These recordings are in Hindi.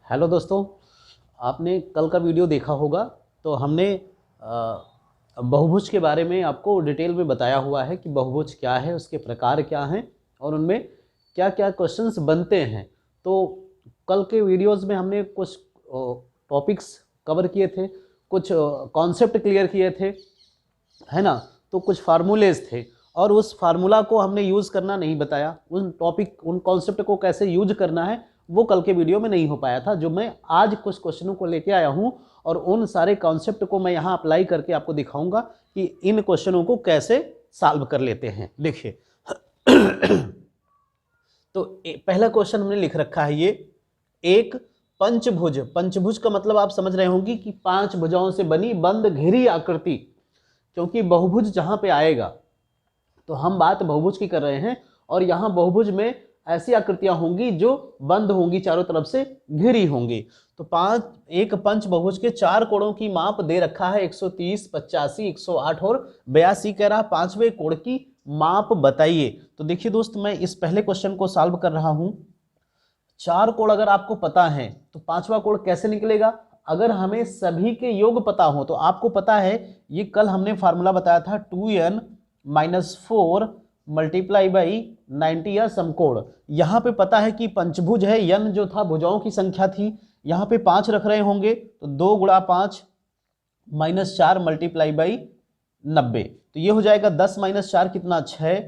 हेलो दोस्तों, आपने कल का वीडियो देखा होगा। तो हमने बहुभुज के बारे में आपको डिटेल में बताया हुआ है कि बहुभुज क्या है, उसके प्रकार क्या हैं और उनमें क्या क्या क्वेश्चंस बनते हैं। तो कल के वीडियोस में हमने कुछ टॉपिक्स कवर किए थे, कुछ कॉन्सेप्ट क्लियर किए थे, है ना। तो कुछ फार्मूलेज थे और उस फार्मूला को हमने यूज़ करना नहीं बताया। उन कॉन्सेप्ट को कैसे यूज करना है वो कल के वीडियो में नहीं हो पाया था, जो मैं आज कुछ क्वेश्चनों को लेके आया हूं और उन सारे कॉन्सेप्ट को मैं यहाँ अप्लाई करके आपको दिखाऊंगा कि इन क्वेश्चनों को कैसे सॉल्व कर लेते हैं। देखिए तो पहला क्वेश्चन हमने लिख रखा है, ये एक पंचभुज। पंचभुज का मतलब आप समझ रहे होंगे कि 5 भुजाओं से बनी बंद घेरी आकृति, क्योंकि बहुभुज जहां पे आएगा तो हम बात बहुभुज की कर रहे हैं और यहां बहुभुज में ऐसी आकृतियां होंगी जो बंद होंगी, चारों तरफ से घिरी होंगी। तो एक पंच बहुभुज के 4 कोणों की माप दे रखा है 130, 85, 108 और 82। कह रहा 5वें कोण की माप बताइए। तो देखिए दोस्त, मैं इस पहले क्वेश्चन को सॉल्व कर रहा हूं। 4 कोण अगर आपको पता है तो 5वां कोण कैसे निकलेगा? अगर हमें सभी के योग पता हो तो आपको पता है, ये कल हमने फार्मूला बताया था 2n - 4 मल्टीप्लाई बाई 90 या समकोण। यहाँ पे पता है कि पंचभुज है, n जो था भुजाओं की संख्या थी, यहाँ पे 5 रख रहे होंगे तो 2 × 5 - 4 मल्टीप्लाई बाई 90। तो ये हो जाएगा 10 - 4 कितना 6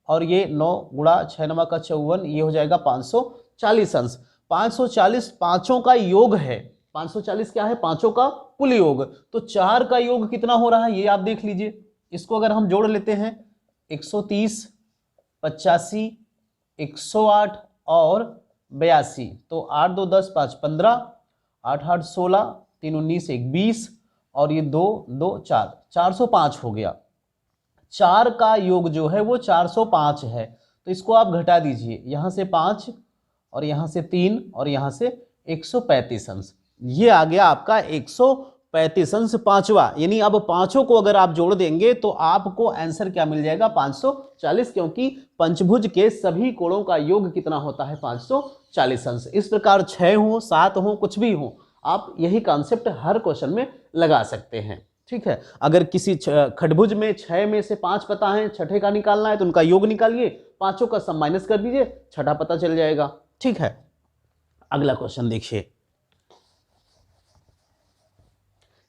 और ये 9 × 6 9 का 54, ये हो जाएगा 540 अंश। 540 पांचों का योग है। 540 क्या है? पांचों का कुल योग। तो 4 का योग कितना हो रहा है ये आप देख लीजिए। इसको अगर हम जोड़ लेते हैं 130, 85, 108 और 82, तो 8 2 10 5 15, 8 8 16, 3 19 1 20 और ये 2 2 4 405 हो गया। 4 का योग जो है वो 405 है। तो इसको आप घटा दीजिए, यहां से 5 और यहां से 3 और यहां से 135 अंश। ये आ गया आपका 135 अंश पांचवा। यानी अब पांचों को अगर आप जोड़ देंगे तो आपको आंसर क्या मिल जाएगा? 540, क्योंकि पंचभुज के सभी कोणों का योग कितना होता है? 540 अंश। इस प्रकार 6 हो 7 हो कुछ भी हो, आप यही कॉन्सेप्ट हर क्वेश्चन में लगा सकते हैं। ठीक है, अगर किसी खडभुज में 6 में से 5 पता है, छठे का निकालना है तो उनका योग निकालिए, पांचों का सम माइनस कर दीजिए, छठा पता चल जाएगा। ठीक है, अगला क्वेश्चन देखिए।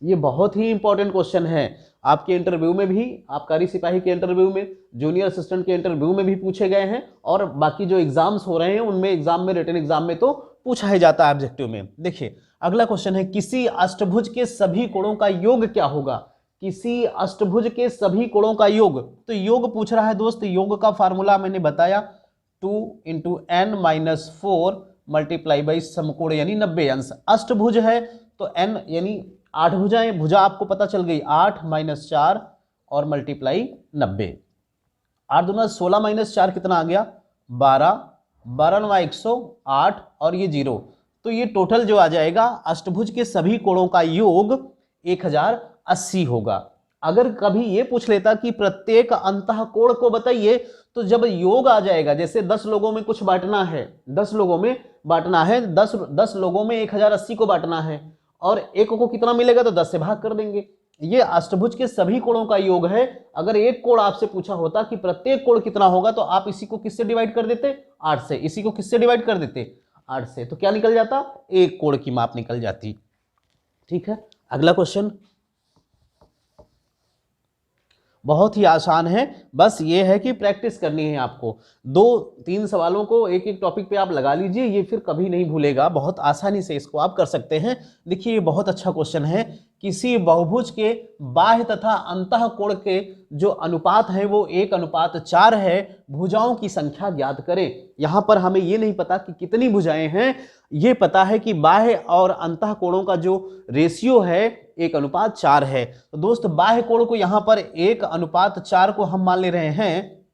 ये बहुत ही इंपॉर्टेंट क्वेश्चन है, आपके इंटरव्यू में भी, आबकारी सिपाही के इंटरव्यू में, जूनियर असिस्टेंट के इंटरव्यू में भी पूछे गए हैं और बाकी जो एग्जाम्स हो रहे हैं उनमें, एग्जाम में, रिटन एग्जाम में तो पूछा ही जाता है ऑब्जेक्टिव में। देखिए अगला क्वेश्चन है, किसी अष्टभुज के सभी कोणों का योग क्या होगा? किसी अष्टभुज के सभी कोणों का योग। तो योग पूछ रहा है दोस्त, योग का फार्मूला मैंने बताया 2 × n - 4 मल्टीप्लाई बाई समकोण यानी 90 अंश। अष्टभुज है तो n यानी 8 भुजाएं, भुजा आपको पता चल गई, 8 - 4 और मल्टीप्लाई 90। 8 दूना 16 - 4 कितना आ गया? 12, 12 9 108 और ये 0। तो ये टोटल जो आ जाएगा अष्टभुज के सभी कोणों का योग 1080 होगा। अगर कभी ये पूछ लेता कि प्रत्येक अंतः कोण को बताइए, तो जब योग आ जाएगा, जैसे 10 लोगों में कुछ बांटना है, 10 लोगों में बांटना है, 10 लोगों में 1080 को बांटना है और एक को कितना मिलेगा? तो 10 से भाग कर देंगे। ये अष्टभुज के सभी कोणों का योग है। अगर एक कोण आपसे पूछा होता कि प्रत्येक कोण कितना होगा, तो आप इसी को किससे डिवाइड कर देते? 8 से। इसी को किससे डिवाइड कर देते? 8 से। तो क्या निकल जाता? एक कोण की माप निकल जाती। ठीक है, अगला क्वेश्चन बहुत ही आसान है, बस ये है कि प्रैक्टिस करनी है आपको। 2-3 सवालों को एक एक टॉपिक पे आप लगा लीजिए, ये फिर कभी नहीं भूलेगा, बहुत आसानी से इसको आप कर सकते हैं। देखिए ये बहुत अच्छा क्वेश्चन है, किसी बहुभुज के बाह्य तथा अंतः कोण के जो अनुपात है वो 1:4 है, भुजाओं की संख्या ज्ञात करें। यहां पर हमें ये नहीं पता कि कितनी भुजाएं हैं, ये पता है कि बाह्य और अंतः कोणों का जो रेशियो है 1:4 है। तो दोस्त बाह्य कोण को यहां पर 1:4 को हम मान ले रहे हैं,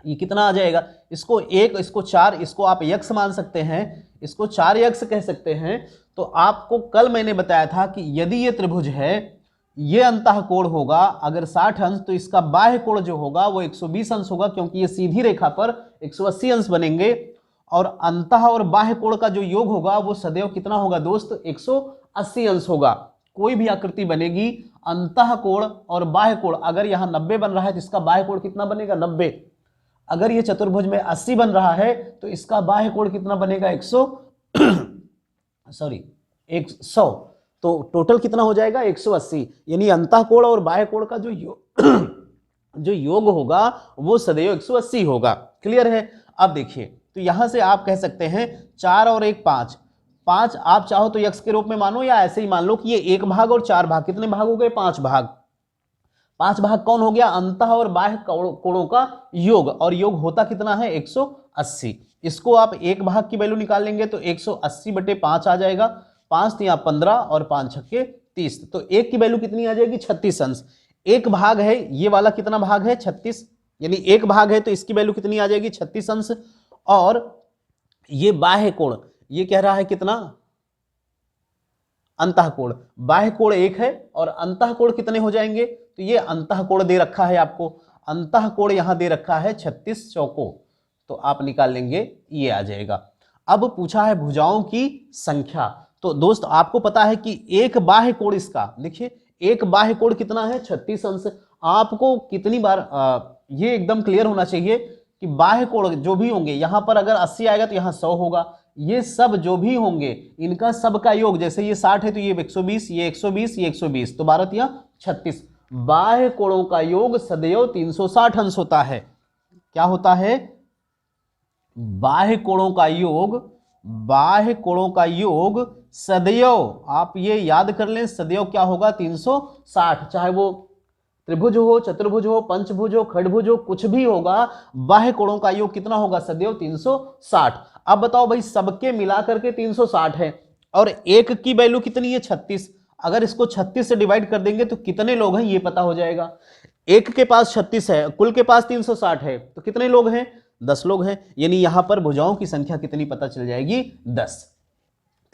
ये कितना आ जाएगा? इसको 1, इसको 4, इसको आप यक्ष मान सकते हैं, इसको 4 यक्ष कह सकते हैं। तो आपको कल मैंने बताया था कि यदि ये त्रिभुज है, ये अंतः कोण होगा अगर 60 अंश, तो इसका बाह्य कोण जो होगा वो 120 अंश होगा, क्योंकि ये सीधी रेखा पर 180 अंश बनेंगे और अंतः और बाह्य कोण का जो योग होगा वो सदैव कितना होगा दोस्त, 180 अंश होगा। कोई भी आकृति बनेगी, अंतः कोण और बाह्य कोण, अगर यहाँ 90 बन रहा है तो इसका बाह्य कोण कितना बनेगा, 90। अगर ये चतुर्भुज में 80 बन रहा है तो इसका बाह्य कोण कितना बनेगा, 100। तो टोटल कितना हो जाएगा, 180। यानी अंतः कोण और बाह्य कोण का जो योग होगा वो सदैव 180 होगा। क्लियर है। अब देखिए, तो यहां से आप कह सकते हैं 4 और 1 5, 5 आप चाहो तो x के रूप में मानो या ऐसे ही मान लो कि ये 1 भाग और 4 भाग, कितने भाग हो गए, 5 भाग। 5 भाग कौन हो गया, अंतः और बाह्य कोणों का योग, और योग होता कितना है, 180। इसको आप 1 भाग की वैल्यू निकाल लेंगे तो 180/5 आ जाएगा। 5 तिया 15 और 5 छक्के 30, तो 1 की वैल्यू कितनी आ जाएगी, 36 अंश। 1 भाग है, ये वाला कितना भाग है, 36, यानी 1 भाग है तो इसकी वैल्यू कितनी आ जाएगी, 36 अंश। और ये बाह्य कोण, ये कह रहा है कितना, अंतः कोण। बाह्य कोण 1 है और अंतः कोण कितने हो जाएंगे, तो ये अंतः कोण दे रखा है आपको, अंतः कोण यहां दे रखा है 36 चौको, तो आप निकाल लेंगे, ये आ जाएगा। अब पूछा है भुजाओं की संख्या, तो दोस्त आपको पता है कि एक बाह्य कोण, इसका देखिए एक बाह्य कोण कितना है, 36 अंश। आपको कितनी बार ये एकदम क्लियर होना चाहिए कि बाह्य कोण जो भी होंगे, यहां पर अगर 80 आएगा तो यहां 100 होगा, ये सब जो भी होंगे इनका सबका योग, जैसे ये 60 है तो ये 120, ये 120, ये 120, तो 12 या 36। बाह्य कोणों का योग सदैव 360 अंश होता है। क्या होता है, बाह्य कोणों का योग, बाह्य कोणों का योग सदैव, आप ये याद कर लें, सदैव क्या होगा, 360। चाहे वो त्रिभुज हो, चतुर्भुज हो, पंचभुज हो, खंडभुज हो, कुछ भी होगा, बाह्य कोणों का योग कितना होगा, सदैव 360। अब बताओ भाई, सबके मिलाकर के 360 है और एक की वैल्यू कितनी है, 36। अगर इसको 36 से डिवाइड कर देंगे तो कितने लोग हैं ये पता हो जाएगा। एक के पास 36 है, कुल के पास 360 है, तो कितने लोग हैं, 10 लोग हैं। यानी यहां पर भुजाओं की संख्या कितनी पता चल जाएगी, 10।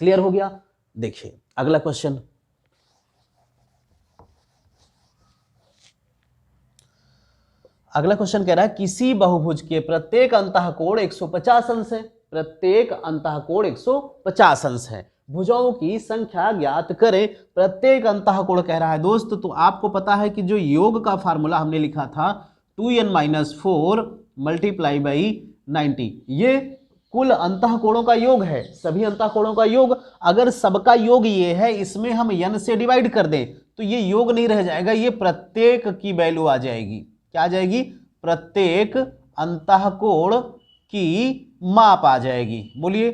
क्लियर हो गया। देखिए अगला क्वेश्चन, अगला क्वेश्चन कह रहा है किसी बहुभुज के प्रत्येक अंतःकोण 150 अंश है, प्रत्येक अंतःकोण 150 अंश है, भुजाओं की संख्या ज्ञात करें। प्रत्येक अंतःकोण कह रहा है दोस्त, तो आपको पता है कि जो योग का फार्मूला हमने लिखा था 2n-4 मल्टीप्लाई बाई 90, ये कुल अंतःकोणों का योग है, सभी अंतःकोणों का योग। अगर सबका योग ये है, इसमें हम n से डिवाइड कर दें तो ये योग नहीं रह जाएगा, ये प्रत्येक की वैल्यू आ जाएगी। क्या आ जाएगी, प्रत्येक अंतःकोण की माप आ जाएगी। बोलिए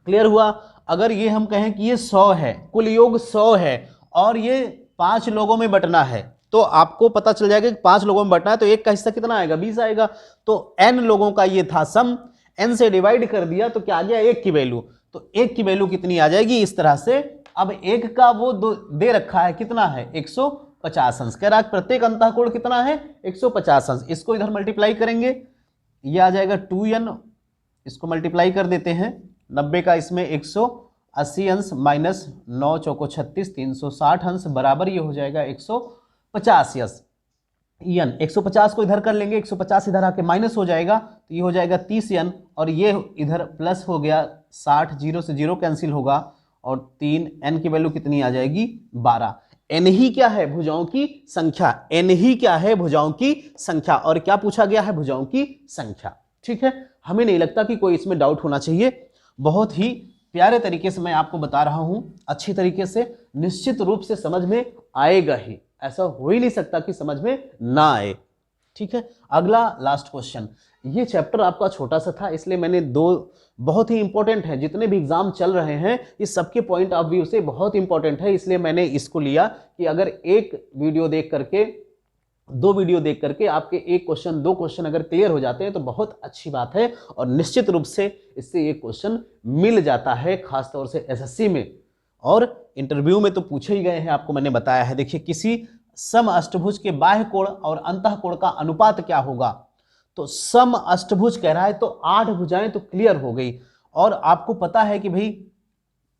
क्लियर हुआ। अगर ये हम कहें कि ये 100 है, कुल योग 100 है और ये 5 लोगों में बंटना है, तो आपको पता चल जाएगा कि 5 लोगों में बंटना है तो एक का हिस्सा कितना आएगा, 20 आएगा। तो n लोगों का ये था सम, n से डिवाइड कर दिया तो क्या आ गया, 1 की वैल्यू। तो 1 की वैल्यू कितनी आ जाएगी, इस तरह से। अब 1 का वो दे रखा है, कितना है, 150 अंश। कह रहा है प्रत्येक अंतःकोण कितना है, 150 अंश। इसको इधर मल्टीप्लाई करेंगे, ये आ जाएगा 2n, इसको मल्टीप्लाई कर देते हैं, 90 का इसमें 180 अंश माइनस 9 चौको 36, 360 अंश बराबर ये हो जाएगा 150 अंश। n 150 को इधर कर लेंगे, 150 इधर आके माइनस हो जाएगा तो ये हो जाएगा 30n, और ये इधर प्लस हो गया 60, 0 से 0 कैंसिल होगा और 3n की वैल्यू कितनी आ जाएगी, 12। n ही क्या है, भुजाओं की संख्या। n ही क्या है, भुजाओं की संख्या। और क्या पूछा गया है, भुजाओं की संख्या। ठीक है, हमें नहीं लगता कि कोई इसमें डाउट होना चाहिए। बहुत ही प्यारे तरीके से मैं आपको बता रहा हूं, अच्छी तरीके से, निश्चित रूप से समझ में आएगा ही, ऐसा हो ही नहीं सकता कि समझ में ना आए। ठीक है, अगला लास्ट क्वेश्चन। ये चैप्टर आपका छोटा सा था, इसलिए मैंने 2 बहुत ही इंपॉर्टेंट है, जितने भी एग्जाम चल रहे हैं इस सबके पॉइंट ऑफ व्यू से बहुत इंपॉर्टेंट है, इसलिए मैंने इसको लिया कि अगर एक वीडियो देख करके, 2 वीडियो देख करके आपके 1 क्वेश्चन 2 क्वेश्चन अगर क्लियर हो जाते हैं तो बहुत अच्छी बात है। और निश्चित रूप से इससे एक क्वेश्चन मिल जाता है, खासतौर से एसएससी में, और इंटरव्यू में तो पूछे ही गए हैं, आपको मैंने बताया है। देखिए, किसी सम अष्टभुज के बाह्य कोण और अंतःकोण का अनुपात क्या होगा। तो सम अष्टभुज कह रहा है तो 8 भुजाएं तो क्लियर हो गई, और आपको पता है कि भाई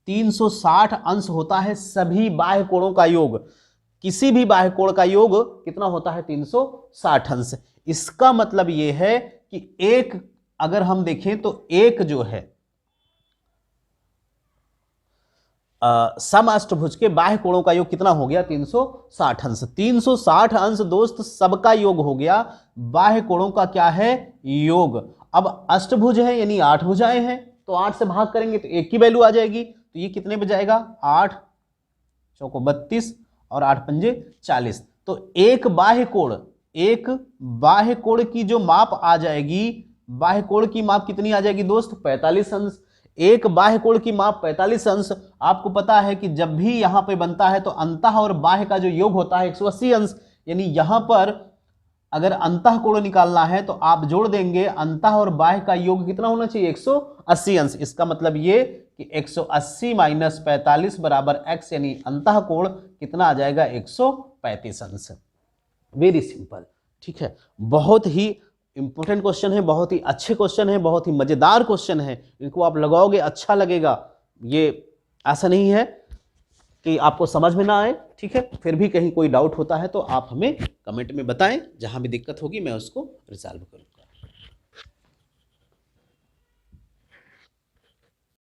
360 अंश होता है सभी बाह्य कोणों का योग। किसी भी बाह्य कोण का योग कितना होता है, 360 अंश। इसका मतलब यह है कि एक अगर हम देखें तो एक जो है समअष्टभुज के बाह्य कोणों का योग कितना हो गया 360 अंश। 360 अंश दोस्त सबका योग हो गया, बाह्य कोणों का क्या है योग। अब अष्टभुज है यानी 8 भुजाएं हैं, तो 8 से भाग करेंगे तो एक की वैल्यू आ जाएगी, तो ये कितने पे जाएगा 8 चौको 32 और 8 पंजे 40। तो एक बाह्य कोण की जो माप आ जाएगी, बाह्य कोण की माप कितनी आ जाएगी दोस्त 45 अंश। एक बाह्य कोण की माप 45 अंश। आपको पता है कि जब भी यहां पे बनता है तो अंतः और बाह्य का जो योग होता है 180 अंश, यानी यहां पर अगर अंतः कोण निकालना है तो आप जोड़ देंगे अंतः और बाह्य का योग कितना होना चाहिए 180 अंश। इसका मतलब ये कि 180 माइनस 45 बराबर x, यानी अंतः कोण कितना आ जाएगा 135 अंश। वेरी सिंपल, ठीक है। बहुत ही इंपॉर्टेंट क्वेश्चन है, बहुत ही अच्छे क्वेश्चन है, बहुत ही मजेदार क्वेश्चन है। इनको आप लगाओगे अच्छा लगेगा, ये ऐसा नहीं है कि आपको समझ में ना आए, ठीक है। फिर भी कहीं कोई डाउट होता है तो आप हमें कमेंट में बताएं, जहां भी दिक्कत होगी मैं उसको रिजॉल्व करूंगा।